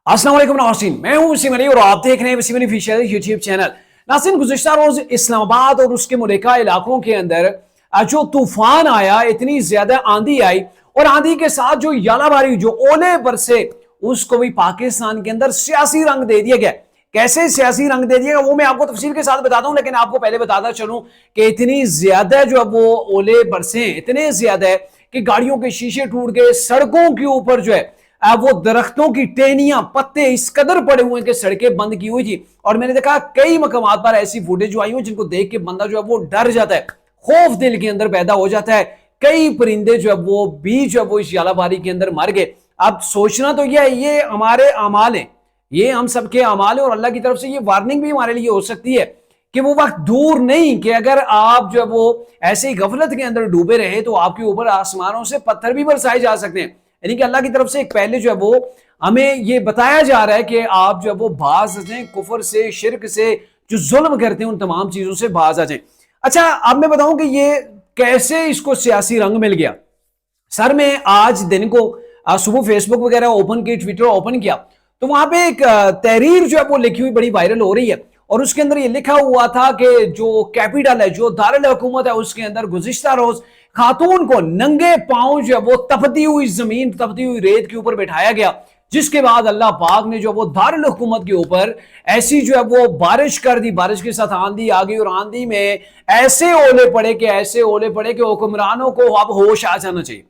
अस्सलाम वालेकुम नाज़रीन, मैं हूं वसीम अली और आप देख रहे हैं Wasim Ali official YouTube channel. नाज़रीन, गुज़िश्ता रोज इस्लामाबाद और उसके मुल्का इलाकों के अंदर जो तूफान आया, इतनी ज्यादा आंधी आई और आंधी के साथ जो यालाबारी, जो ओले बरसे, उसको भी पाकिस्तान के अंदर सियासी रंग दे दिया गया। कैसे सियासी रंग दे दिया वो मैं आपको तफसील के साथ बताता हूं, लेकिन आपको पहले बताता चलूं कि इतनी ज्यादा जो अब वो ओले बरसे, इतने ज्यादा है कि गाड़ियों के शीशे टूट गए, सड़कों के ऊपर जो है वो दरख्तों की टहनियां, पत्ते इस कदर पड़े हुए हैं कि सड़कें बंद की हुई थी। और मैंने देखा कई मकामात पर ऐसी फुटेज जो आई हुई जिनको देख के बंदा जो है वो डर जाता है, खौफ दिल के अंदर पैदा हो जाता है। कई परिंदे जो है वो भी जो है वो इस यालाबारी के अंदर मर गए। अब सोचना तो यह है, ये हमारे अमाल है, ये हम सबके अमाल है और अल्लाह की तरफ से ये वार्निंग भी हमारे लिए हो सकती है कि वो वक्त दूर नहीं कि अगर आप जो है वो ऐसे ही गफलत के अंदर डूबे रहे तो आपके ऊपर आसमानों से पत्थर भी बरसाए जा सकते हैं। यानी कि अल्लाह की तरफ से एक पहले जो है वो हमें ये बताया जा रहा है कि आप जो है वो बाज आ जाएं, कुफर से, शिरक से, जो जुल्म करते हैं उन तमाम चीजों से बाज आ जाएं। अच्छा, अब मैं बताऊं कि ये कैसे इसको सियासी रंग मिल गया। सर, मैं आज दिन को सुबह फेसबुक वगैरह ओपन की, ट्विटर ओपन किया तो वहां पे एक तहरीर जो है वो लिखी हुई बड़ी वायरल हो रही है और उसके अंदर ये लिखा हुआ था कि जो कैपिटल है, जो दारुल हुकूमत है, उसके अंदर गुज़िश्ता रोज खातून को नंगे पांव जो है वो तपती हुई जमीन, तपती हुई रेत के ऊपर बैठाया गया, जिसके बाद अल्लाह पाक ने जो वो दारुल हुकूमत के ऊपर ऐसी जो है वो बारिश कर दी। बारिश के साथ आंधी आ गई और आंधी में ऐसे ओले पड़े कि हुक्मरानों को अब होश आ जाना चाहिए।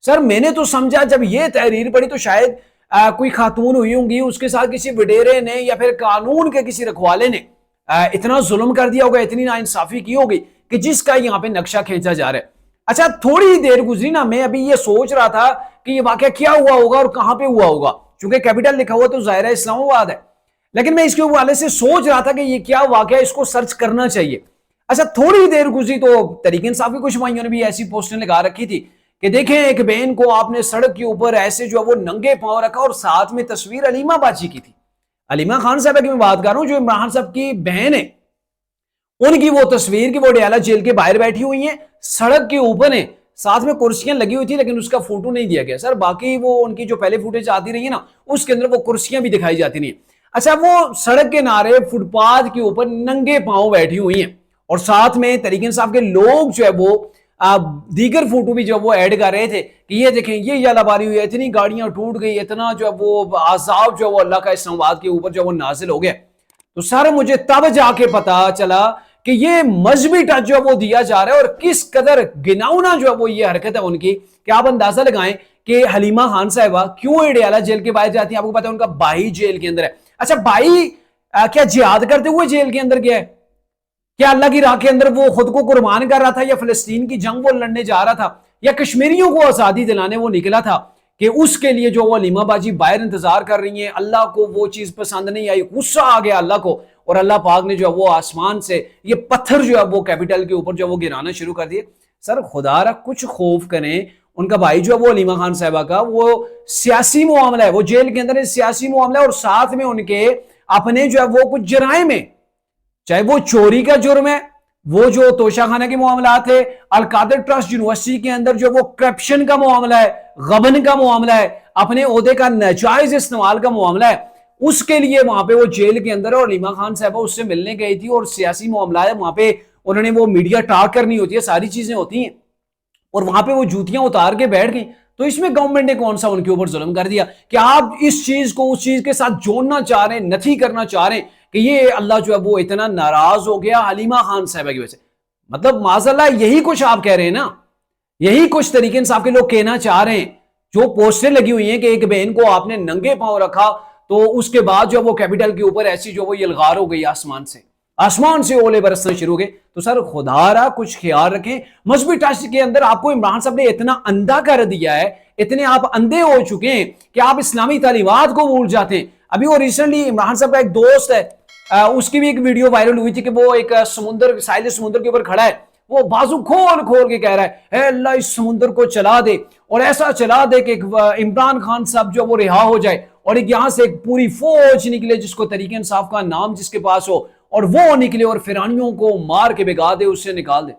सर, मैंने तो समझा जब ये तहरीर पड़ी तो शायद कोई खातून हुई होंगी, उसके साथ किसी वडेरे ने या फिर कानून के किसी रखवाले ने इतना जुल्म कर दिया होगा, इतनी नाइंसाफी की होगी कि जिसका यहाँ पे नक्शा खींचा जा रहा है। अच्छा, थोड़ी देर गुजरी ना, मैं अभी ये सोच रहा था कि ये वाकया क्या हुआ होगा और कहां पे हुआ होगा। चूंकि कैपिटल लिखा हुआ तो जाहिर है इस्लामाबाद है, लेकिन मैं इसके हवाले से सोच रहा था कि ये क्या वाकया, इसको सर्च करना चाहिए। अच्छा, थोड़ी देर गुजरी तो तहरीक इंसाफ के कुछ भाइयों ने भी ऐसी पोस्टें लगा रखी थी कि देखें, एक बहन को आपने सड़क के ऊपर ऐसे जो वो नंगे पांव रखा और साथ में तस्वीर अलीमा बाची की थी। अलीमा खान साहब की मैं बात कर रहा हूं, जो इमरान साहब की बहन है, उनकी वो तस्वीर की वो डयाला जेल के बाहर बैठी हुई है, सड़क के ऊपर है, साथ में कुर्सियां लगी हुई थी, लेकिन उसका फोटो नहीं दिया गया। सर, बाकी वो उनकी जो पहले फुटेज आती रही है ना, उसके अंदर वो कुर्सियां भी दिखाई जाती नहीं है। अच्छा, वो सड़क के नारे फुटपाथ के ऊपर नंगे पांव बैठी हुई हैं और साथ में तहरीक इंसाफ के लोग जो है वो दीगर फोटो भी जो वो ऐड कर रहे थे कि ये देखें, ये यालाबारी हुई है, इतनी गाड़ियां टूट गई, इतना जो है वो आजाब जो वो अल्लाह का इस्लामाबाद के ऊपर जो वो नाजिल हो गया। तो सर, मुझे तब जाके पता चला कि ये मजहबी टच जो वो दिया जा रहा है और किस कदर गिनाउना जो है वो ये हरकत है उनकी, कि आप अंदाजा लगाएं कि हलीमा खान साहिबा क्यों एडियाला जेल के बाहर जाती हैं। आपको पता है उनका भाई जेल के अंदर है। अच्छा, भाई क्या जिहाद करते हुए जेल के अंदर गया है? क्या अल्लाह की राह के अंदर वो खुद को कुर्बान कर रहा था, या फिलिस्तीन की जंग वो लड़ने जा रहा था, या कश्मीरियों को आजादी दिलाने वो निकला था कि उसके लिए जो वो हलीमा बाजी बाहर इंतजार कर रही हैं? अल्लाह को वो चीज पसंद नहीं आई, गुस्सा आ गया अल्लाह को, और अल्लाह पाक ने जो वो आसमान से ये पत्थर जो है वो कैपिटल के ऊपर जो वो गिराना शुरू कर दिए। सर, खुदारा कुछ खौफ करें। उनका भाई जो है वो हलीमा खान साहिबा का वो सियासी मामला है, वो जेल के अंदर सियासी मामला है, और साथ में उनके अपने जो है वो कुछ जराइम है, चाहे वो चोरी का जुर्म है, वो जो तोशाखाना के मामला थे, अलकादर ट्रस्ट यूनिवर्सिटी के अंदर जो वो करप्शन का मामला है, गबन का मामला है, अपने ओहदे का नाजायज इस्तेमाल का मामला है, उसके लिए वहां पे वो जेल के अंदर है और हलीमा खान साहबा उससे मिलने गई थी और सियासी मामला है, वहां पे उन्होंने वो मीडिया टॉक करनी होती है, सारी चीजें होती हैं, और वहां पे वो जूतियां उतार के बैठ गई। तो इसमें गवर्नमेंट ने कौन सा उनके ऊपर जुल्म कर दिया कि आप इस चीज को उस चीज के साथ जोड़ना चाह रहे हैं, नथी करना चाह रहे हैं कि ये अल्लाह जो है वो इतना नाराज हो गया हलीमा खान साहिबा की वजह से। मतलब माज़अल्लाह यही कुछ आप कह रहे हैं ना, यही कुछ तरीके इंसाफ के लोग कहना चाह रहे हैं। जो पोस्टर लगी हुई हैं कि एक बहन को आपने नंगे पांव रखा तो उसके बाद जो वो कैपिटल के ऊपर ऐसी जो वो यलगार हो गई, आसमान से ओले बरसना शुरू हो गए। तो सर, खुदारा कुछ ख्याल रखें। मजहबी टच के अंदर आपको इमरान साहब ने इतना अंधा कर दिया है, इतने आप अंधे हो चुके हैं कि आप इस्लामी तालीमात को भूल जाते हैं। अभी वो रिसेंटली इमरान साहब का एक दोस्त है, उसकी भी एक वीडियो वायरल हुई थी कि वो एक समुद्र, साहिल समुद्र के ऊपर खड़ा है, वो बाजू खोल खोल के कह रहा है अल्लाह इस समुद्र को चला दे, और ऐसा चला दे कि इमरान खान साहब जो वो रिहा हो जाए और एक यहां से एक पूरी फौज निकले जिसको तरीके इंसाफ का नाम जिसके पास हो, और वो निकले और फिरानियों को मार के भिगा दे, उससे निकाल दे।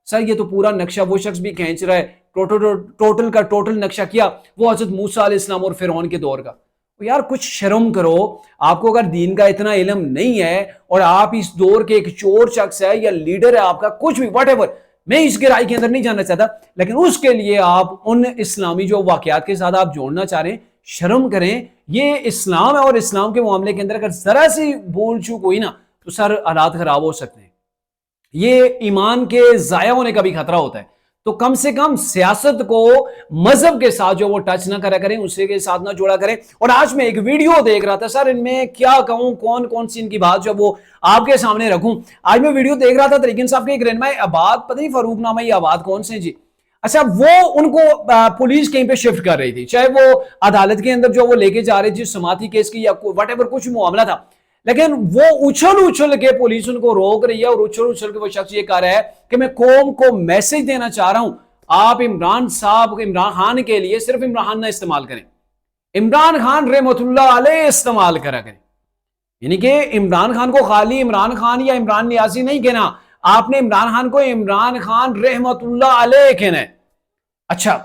सर, ये तो पूरा नक्शा वो शख्स भी खींच रहा है, टोटल का टोटल नक्शा किया वो हजरत मूसा अलैहिस्सलाम और फिरौन के दौर का। یار کچھ شرم کرو. آپ کو اگر دین کا اتنا علم نہیں ہے اور آپ اس دور کے ایک چور شخص ہے یا لیڈر ہے آپ کا کچھ بھی واٹ ایور, میں اس گہرائی کے اندر نہیں جاننا چاہتا, لیکن اس کے لیے آپ ان اسلامی جو واقعات کے ساتھ آپ جوڑنا چاہ رہے ہیں, شرم کریں. یہ اسلام ہے اور اسلام کے معاملے کے اندر اگر ذرا سی بھول چوک ہوئی نا تو سر حالات خراب ہو سکتے ہیں. یہ ایمان کے ضائع ہونے کا بھی خطرہ ہوتا ہے. تو کم سے کم سیاست کو مذہب کے ساتھ جو وہ ٹچ نہ کرا کریں, اسے کے ساتھ نہ جوڑا کریں. اور آج میں ایک ویڈیو دیکھ رہا تھا, سر ان میں کیا کہوں, کون کون سی ان کی بات جو وہ آپ کے سامنے رکھوں. آج میں ویڈیو دیکھ رہا تھا طریق صاحب کے ایک رہنما آباد, پتہ نہیں فاروق نامہ یہ آباد کون سے جی, اچھا وہ ان کو پولیس کہیں پہ شفٹ کر رہی تھی, چاہے وہ عدالت کے اندر جو وہ لے کے جا رہی تھی سماعتی کیس کی یا واٹ ایور کچھ معاملہ تھا, لیکن وہ اچھل کے پولیس ان کو روک رہی ہے اور اچھل کے وہ شخص یہ کہہ رہا ہے کہ میں قوم کو میسج دینا چاہ رہا ہوں, آپ عمران خان کے لیے صرف عمران خان نہ استعمال کریں, عمران خان رحمت اللہ علیہ استعمال کرا کریں. یعنی کہ عمران خان کو خالی عمران خان یا عمران نیازی نہیں کہنا, آپ نے عمران خان کو عمران خان رحمت اللہ علیہ کہنا ہے. اچھا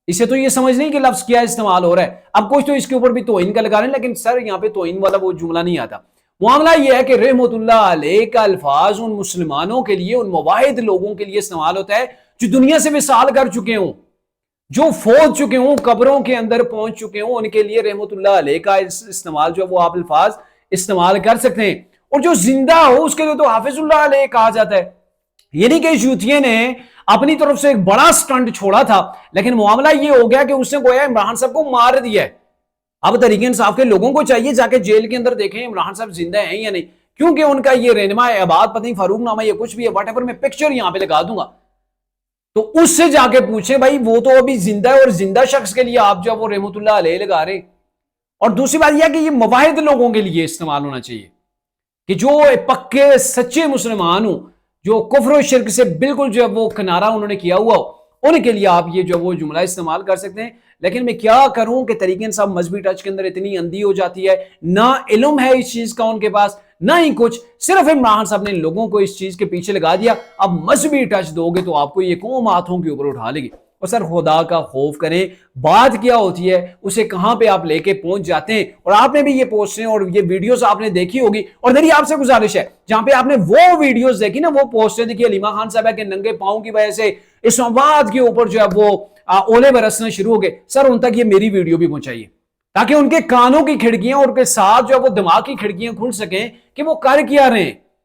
اسے تو یہ سمجھ نہیں کہ لفظ کیا استعمال ہو رہا ہے. اب کچھ تو اس کے اوپر بھی توہین کا لگا رہے ہیں, لیکن سر یہاں پہ توہین والا وہ جملہ نہیں آتا. معاملہ یہ ہے کہ رحمت اللہ علیہ کا الفاظ ان مسلمانوں کے لیے, ان مواحد لوگوں کے لیے استعمال ہوتا ہے جو دنیا سے وصال کر چکے ہوں, جو فوت چکے ہوں, قبروں کے اندر پہنچ چکے ہوں, ان کے لیے رحمت اللہ علیہ کا استعمال جو وہ آپ الفاظ استعمال کر سکتے ہیں. اور جو زندہ ہو اس کے لیے تو حافظ اللہ علیہ کہا جاتا ہے. یعنی کہ یوتھیے نے اپنی طرف سے ایک بڑا سٹنٹ چھوڑا تھا, لیکن معاملہ یہ ہو گیا کہ اس نے گویا عمران صاحب کو مار دیا ہے. اب تحریک انصاف کے لوگوں کو چاہیے جا کے جیل کے اندر دیکھیں عمران صاحب زندہ ہیں یا نہیں, کیونکہ ان کا یہ رہنما آباد پتہ نہیں فاروق نامہ یہ کچھ بھی ہے واٹ ایور, میں پکچر یہاں پہ لگا دوں گا, تو اس سے جا کے پوچھیں بھائی وہ تو ابھی زندہ ہے اور زندہ شخص کے لیے آپ جو وہ رحمت اللہ علیہ لگا رہے. اور دوسری بات یہ ہے کہ یہ مواحد لوگوں کے لیے استعمال ہونا چاہیے کہ جو پکے سچے مسلمان ہوں, جو کفر و شرک سے بالکل جو وہ کنارہ انہوں نے کیا ہوا ہو, ان کے لیے آپ یہ جو وہ جملہ استعمال کر سکتے ہیں. لیکن میں کیا کروں کہ طریق انصاف مذہبی ٹچ کے اندر اتنی اندھی ہو جاتی ہے, نہ علم ہے اس چیز کا ان کے پاس, نہ ہی کچھ, صرف عمران صاحب نے لوگوں کو اس چیز کے پیچھے لگا دیا. اب مذہبی ٹچ دو گے تو آپ کو یہ قوم ہاتھوں کے اوپر اٹھا لے گی. اور سر خدا کا خوف کریں, بات کیا ہوتی ہے اسے کہاں پہ آپ لے کے پہنچ جاتے ہیں. اور آپ نے بھی یہ پوسٹیں اور یہ ویڈیوز آپ نے دیکھی ہوگی, اور میری آپ سے گزارش ہے جہاں پہ آپ نے وہ ویڈیوز دیکھی نا, وہ پوسٹیں دیکھی علیمہ خان صاحب کے ننگے پاؤں کی وجہ سے اسلام آباد کے اوپر جو ہے وہ اولے برسنا شروع ہو گئے, سر ان تک یہ میری ویڈیو بھی پہنچائیے تاکہ ان کے کانوں کی کھڑکیاں اور ان کے ساتھ جو ہے وہ دماغ کی کھڑکیاں کھل سکیں کہ وہ کر کیا رہے ہیں.